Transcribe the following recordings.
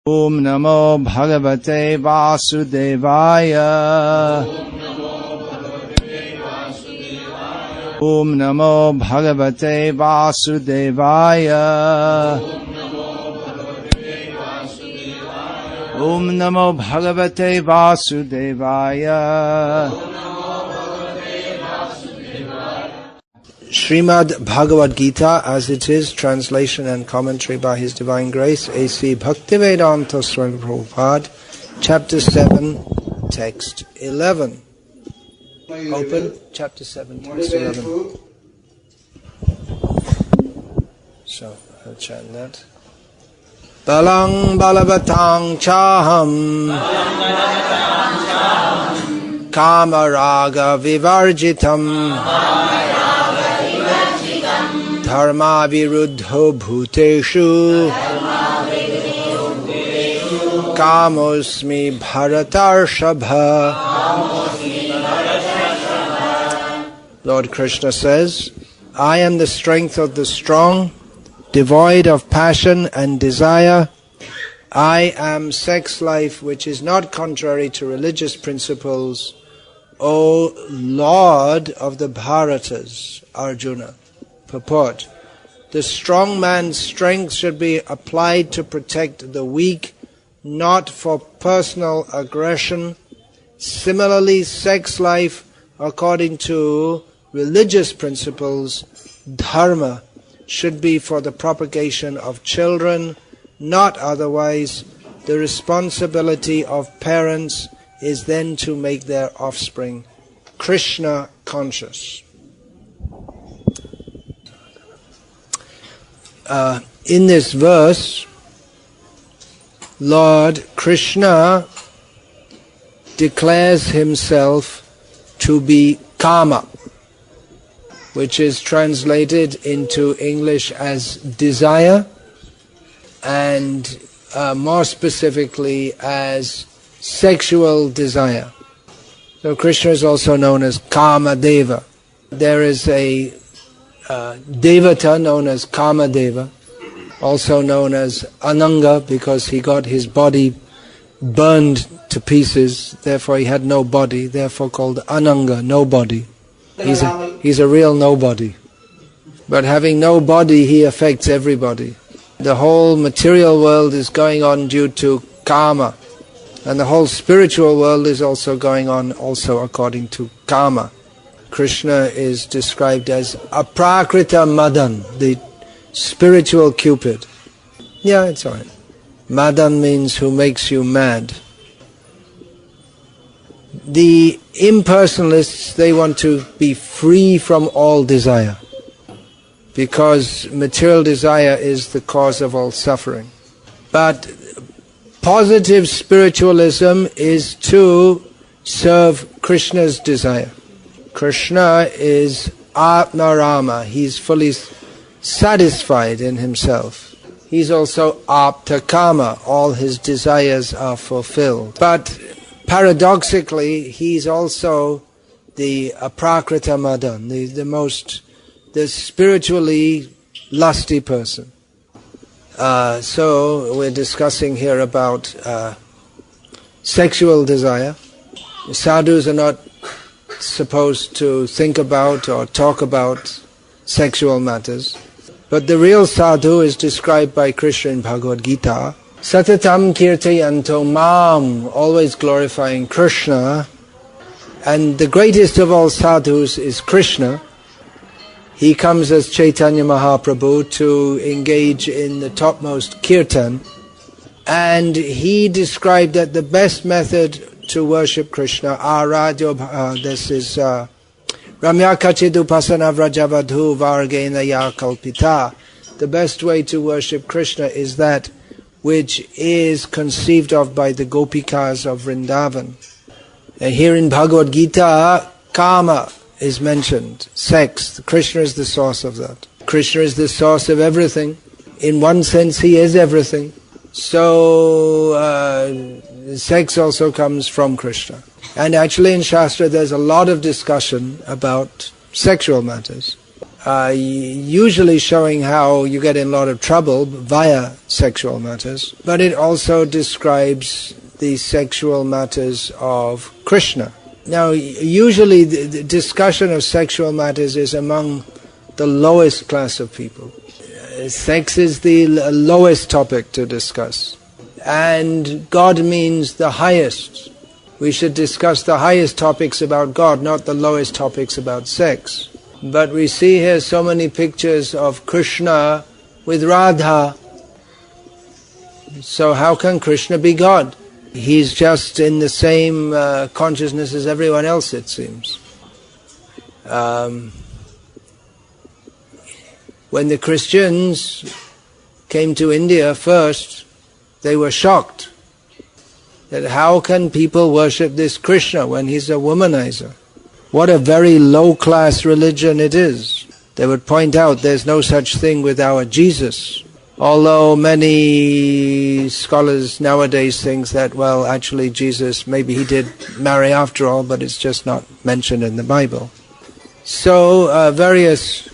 Om Namo Bhagavate Vasudevaya. Om Namo Bhagavate Vasudevaya. Om Namo Bhagavate Vasudevaya. Srimad Bhagavad-gita, as it is, translation and commentary by His Divine Grace, A.C. Bhaktivedanta Swami Prabhupada, Chapter 7, Text 11. Open, Chapter 7, Text 11. So, I'll chant that. Balang balavatang chaham Kamaraga vivarjitam Dharma viruddho bhuteshu Kamosmi bharatarshabha. Lord Krishna says, I am the strength of the strong, devoid of passion and desire. I am sex life which is not contrary to religious principles, O Lord of the Bharatas, Arjuna. Purport: the strong man's strength should be applied to protect the weak, not for personal aggression. Similarly, sex life, according to religious principles, dharma, should be for the propagation of children, not otherwise. The responsibility of parents is then to make their offspring Krishna conscious. In this verse, Lord Krishna declares himself to be Kama, which is translated into English as desire, and more specifically as sexual desire. So Krishna is also known as Kama Deva. There is a Devata known as Kama Deva, also known as Ananga, because he got his body burned to pieces, therefore he had no body, therefore called Ananga, no body. He's a real nobody. But having no body, he affects everybody. The whole material world is going on due to karma, and the whole spiritual world is also going on also according to karma. Krishna is described as Aprakrita Madan, the spiritual Cupid. Yeah, it's alright. Madan means who makes you mad. The impersonalists, they want to be free from all desire, because material desire is the cause of all suffering. But positive spiritualism is to serve Krishna's desire. Krishna is Atma Rama, he's fully satisfied in himself. He's also Apta Kama, all his desires are fulfilled. But paradoxically, he's also the Aprakrita Madan, the spiritually lusty person. So we're discussing here about sexual desire. Sadhus are not supposed to think about or talk about sexual matters. But the real sadhu is described by Krishna in Bhagavad-gita. Satatam kirtayanto mam, always glorifying Krishna. And the greatest of all sadhus is Krishna. He comes as Chaitanya Mahaprabhu to engage in the topmost kirtan. And he described that the best method to worship Krishna, this is Ramya Kachidupasana Vrajavadhu Vargena Ya Kalpita. The best way to worship Krishna is that which is conceived of by the Gopikas of Vrindavan. And here in Bhagavad-gita, Kama is mentioned, sex. Krishna is the source of that. Krishna is the source of everything. In one sense, he is everything. So, sex also comes from Krishna. And actually in Shastra there's a lot of discussion about sexual matters. usually showing how you get in a lot of trouble via sexual matters, but it also describes the sexual matters of Krishna. Now, usually the discussion of sexual matters is among the lowest class of people. Sex is the lowest topic to discuss. And God means the highest. We should discuss the highest topics about God, not the lowest topics about sex. But we see here so many pictures of Krishna with Radha. So how can Krishna be God? He's just in the same consciousness as everyone else, it seems. When the Christians came to India first, they were shocked that how can people worship this Krishna when he's a womanizer? What a very low-class religion it is. They would point out there's no such thing with our Jesus. Although many scholars nowadays think that, well, actually Jesus, maybe he did marry after all, but it's just not mentioned in the Bible. So various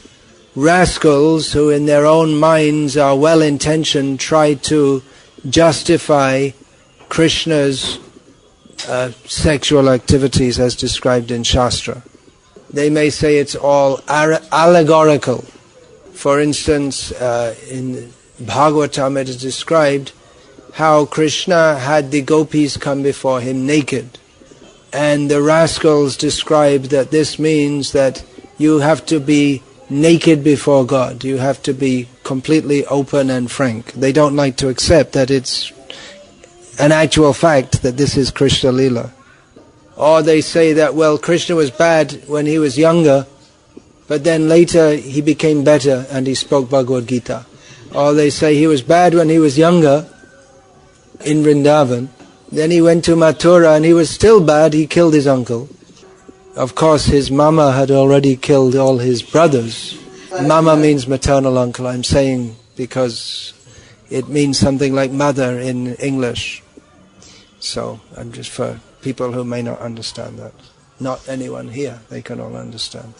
rascals who in their own minds are well-intentioned try to justify Krishna's sexual activities as described in Shastra. They may say it's all allegorical. For instance, in Bhagavatam it is described how Krishna had the gopis come before him naked. And the rascals describe that this means that you have to be naked before God. You have to be completely open and frank. They don't like to accept that it's an actual fact that this is Krishna Lila. Or they say that, well, Krishna was bad when he was younger, but then later he became better and he spoke Bhagavad-gita. Or they say he was bad when he was younger in Vrindavan, then he went to Mathura and he was still bad, he killed his uncle. Of course his mama had already killed all his brothers. Mama means maternal uncle, I'm saying because it means something like mother in English. So, and just for people who may not understand that. Not anyone here, they can all understand.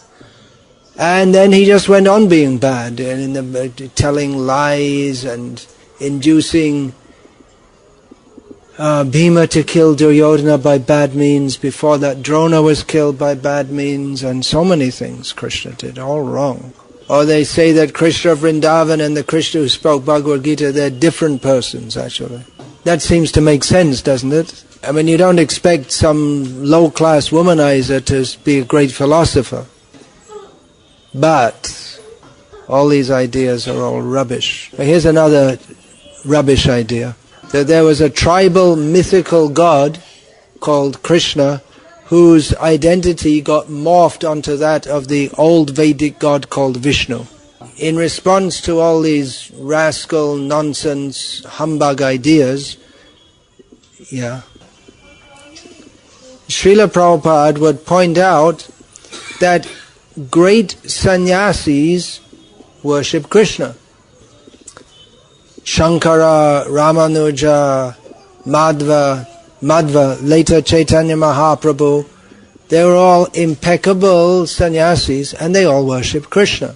And then he just went on being bad, and telling lies and inducing Bhima to kill Duryodhana by bad means. Before that, Drona was killed by bad means, and so many things Krishna did, all wrong. Or they say that Krishna of Vrindavan and the Krishna who spoke Bhagavad-gita, they're different persons, actually. That seems to make sense, doesn't it? I mean, you don't expect some low-class womanizer to be a great philosopher. But all these ideas are all rubbish. Here's another rubbish idea. That there was a tribal mythical god called Krishna whose identity got morphed onto that of the old Vedic god called Vishnu. In response to all these rascal, nonsense, humbug ideas, Srila Prabhupada would point out that great sannyasis worship Krishna. Shankara, Ramanuja, Madhva, later Chaitanya Mahaprabhu, they were all impeccable sannyasis and they all worship Krishna.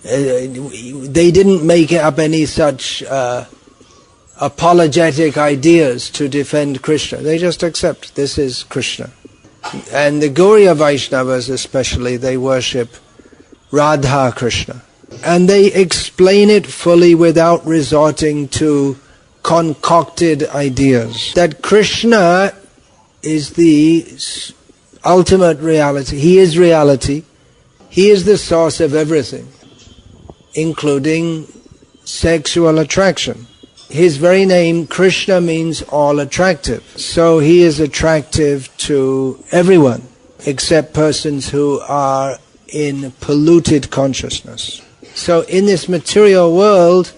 They didn't make up any such apologetic ideas to defend Krishna. They just accept this is Krishna. And the Gauriya Vaishnavas especially, they worship Radha Krishna. And they explain it fully without resorting to concocted ideas. That Krishna is the ultimate reality. He is reality. He is the source of everything, including sexual attraction. His very name, Krishna, means all attractive. So he is attractive to everyone, except persons who are in polluted consciousness. So in this material world,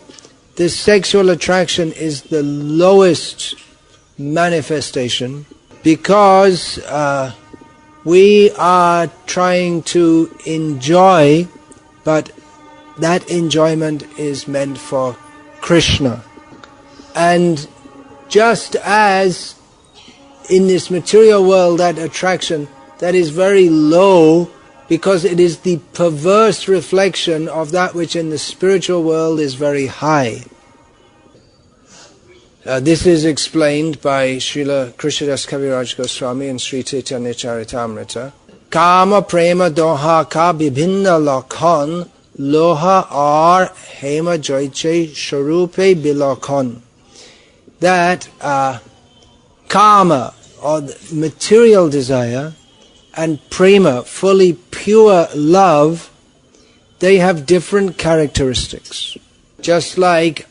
this sexual attraction is the lowest manifestation because we are trying to enjoy, but that enjoyment is meant for Krishna. And just as in this material world, that attraction, that is very low because it is the perverse reflection of that which in the spiritual world is very high. This is explained by Srila Krishnadas Kaviraj Goswami in Sri Chaitanya Charitamrita. Kama prema doha ka bibhinna lakhan loha ar hema joiche sharupe bilakhan. That kama, or material desire, and prema, fully pure love, they have different characteristics. Just like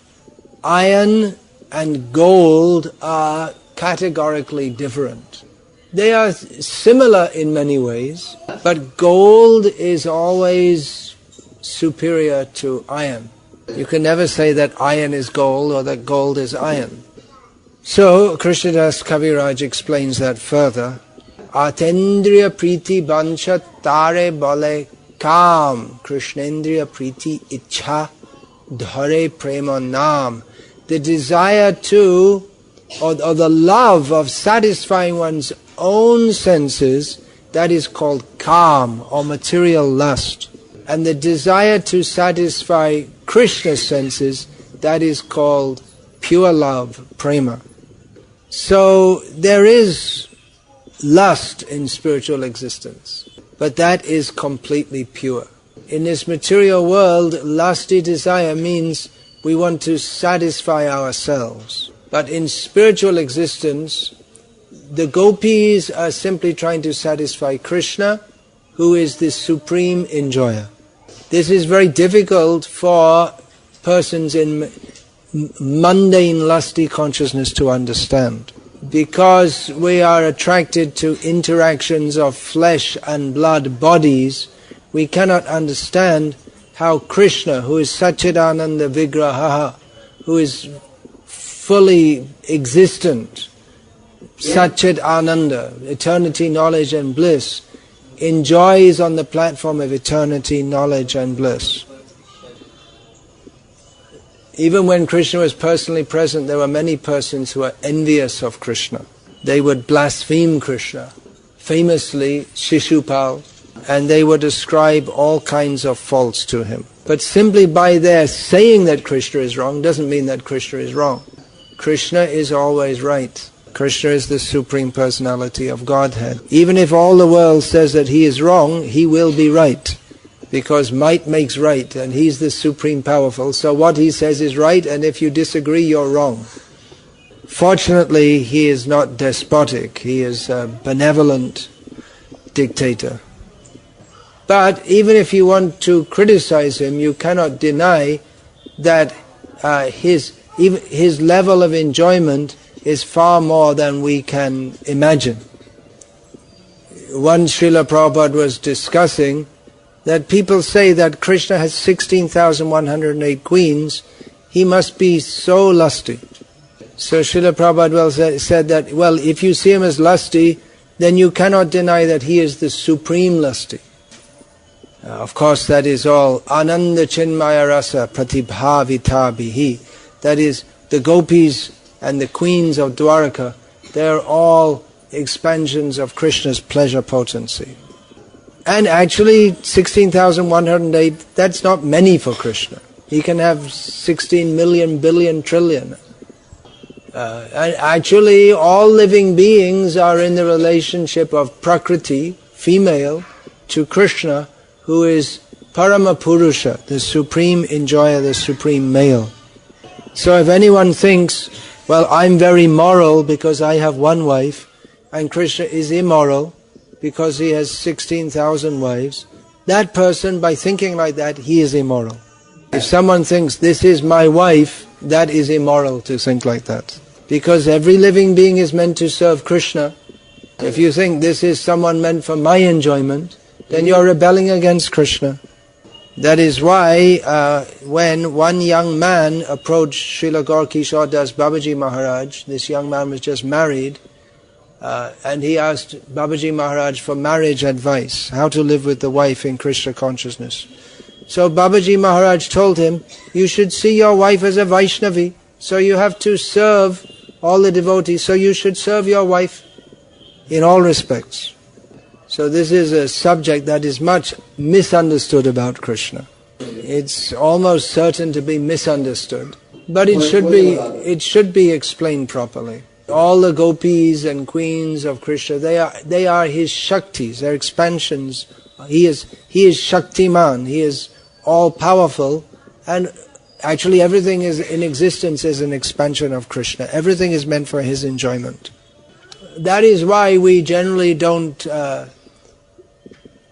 iron and gold are categorically different. They are similar in many ways, but gold is always superior to iron. You can never say that iron is gold or that gold is iron. So Krishnadas Kaviraj explains that further. Atendriya priti bansha tare bale kam Krishnendriya priti ichha dhare prema nam. The desire to, or the love of satisfying one's own senses, that is called kam, or material lust. And the desire to satisfy Krishna's senses, that is called pure love, prema. So there is lust in spiritual existence, but that is completely pure. In this material world, lusty desire means we want to satisfy ourselves. But in spiritual existence, the gopis are simply trying to satisfy Krishna, who is the supreme enjoyer. This is very difficult for persons in mundane lusty consciousness to understand, because we are attracted to interactions of flesh and blood bodies. We cannot understand how Krishna, who is Satchidananda Vigraha, who is fully existent, Satchit Ananda, eternity, knowledge and bliss, enjoys on the platform of eternity, knowledge and bliss. Even when Krishna was personally present, there were many persons who were envious of Krishna. They would blaspheme Krishna, famously Shishupal, and they would ascribe all kinds of faults to him. But simply by their saying that Krishna is wrong doesn't mean that Krishna is wrong. Krishna is always right. Krishna is the Supreme Personality of Godhead. Even if all the world says that he is wrong, he will be right. Because might makes right, and he's the Supreme Powerful, so what he says is right, and if you disagree, you're wrong. Fortunately, he is not despotic, he is a benevolent dictator. But even if you want to criticize him, you cannot deny that his level of enjoyment is far more than we can imagine. Once Srila Prabhupada was discussing that people say that Krishna has 16,108 queens, he must be so lusty. So Srila Prabhupada said that, well, if you see him as lusty, then you cannot deny that he is the supreme lusty. Of course, that is all Ananda Chinmaya Rasa Pratibhavita Bihi. That is, the gopis and the queens of Dwaraka, they are all expansions of Krishna's pleasure potency. And actually, 16,108, that's not many for Krishna. He can have 16 million, billion, trillion. And actually, all living beings are in the relationship of Prakriti, female, to Krishna, who is Parama Purusha, the supreme enjoyer, the supreme male. So if anyone thinks, well, I'm very moral because I have one wife, and Krishna is immoral because he has 16,000 wives, that person, by thinking like that, he is immoral. If someone thinks, this is my wife, that is immoral to think like that. Because every living being is meant to serve Krishna. If you think this is someone meant for my enjoyment, then you're rebelling against Krishna. That is why when one young man approached Srila Gaur Kishore Das Babaji Maharaj, this young man was just married, and he asked Babaji Maharaj for marriage advice, how to live with the wife in Krishna consciousness. So Babaji Maharaj told him, you should see your wife as a Vaishnavi, so you have to serve all the devotees, so you should serve your wife in all respects. So this is a subject that is much misunderstood about Krishna. It's almost certain to be misunderstood, but it should be explained properly. All the gopis and queens of Krishna, they are his Shaktis, they're expansions. He is Shaktiman, he is all powerful, and actually everything is in existence is an expansion of Krishna. Everything is meant for his enjoyment. That is why we generally don't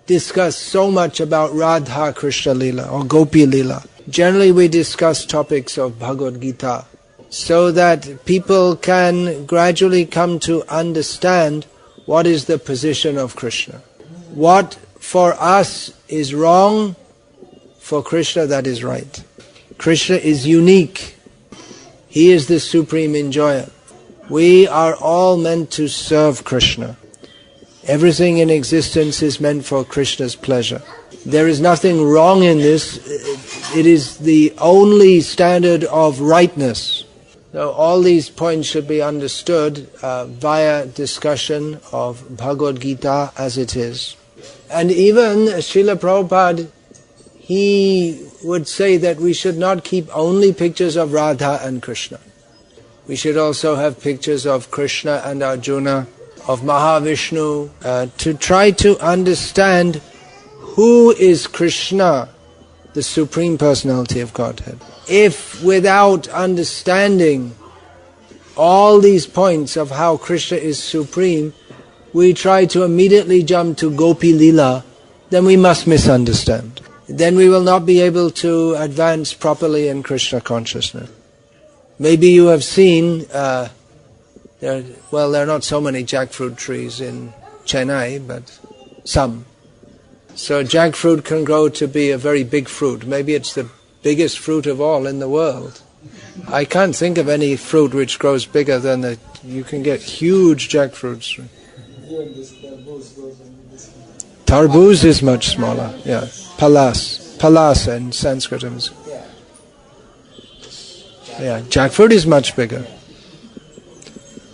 discuss so much about Radha Krishna Lila or Gopi Lila. Generally we discuss topics of Bhagavad-gita so that people can gradually come to understand what is the position of Krishna. What for us is wrong, for Krishna that is right. Krishna is unique. He is the supreme enjoyer. We are all meant to serve Krishna. Everything in existence is meant for Krishna's pleasure. There is nothing wrong in this. It is the only standard of rightness. So all these points should be understood via discussion of Bhagavad-gita as it is. And even Srila Prabhupada, he would say that we should not keep only pictures of Radha and Krishna. We should also have pictures of Krishna and Arjuna, of Mahavishnu, to try to understand who is Krishna, the Supreme Personality of Godhead. If without understanding all these points of how Krishna is supreme, we try to immediately jump to Gopi Lila, then we must misunderstand. Then we will not be able to advance properly in Krishna consciousness. Maybe you have seen, there are not so many jackfruit trees in Chennai, but some. So jackfruit can grow to be a very big fruit. Maybe it's the biggest fruit of all in the world. I can't think of any fruit which grows bigger than you can get huge jackfruits. Tarbuz is much smaller, yeah. Palas in Sanskrit. Yeah, jackfruit is much bigger.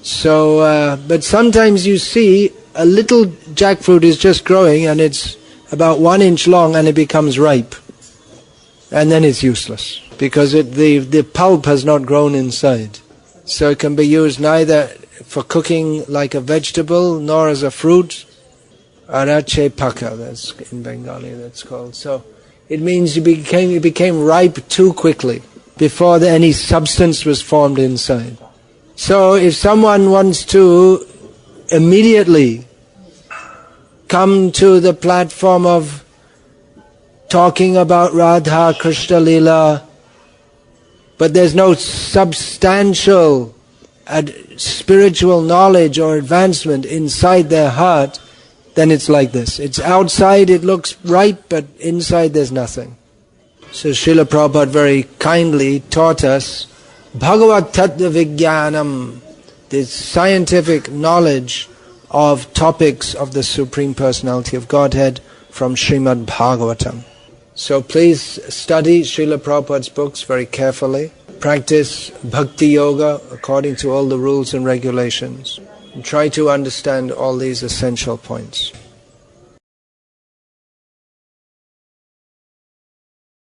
So, but sometimes you see a little jackfruit is just growing and it's about 1 inch long and it becomes ripe. And then it's useless because the pulp has not grown inside. So it can be used neither for cooking like a vegetable nor as a fruit. Arache paka, that's in Bengali that's called. So it means it became ripe too quickly before any substance was formed inside. So if someone wants to immediately come to the platform of talking about Radha Krishna Lila, but there's no substantial spiritual knowledge or advancement inside their heart, then it's like this. It's outside, it looks right, but inside there's nothing. So Srila Prabhupada very kindly taught us Bhagavad-tattva Vijnanam, the scientific knowledge of topics of the Supreme Personality of Godhead from Srimad Bhagavatam. So please study Srila Prabhupada's books very carefully. Practice Bhakti Yoga according to all the rules and regulations. And try to understand all these essential points.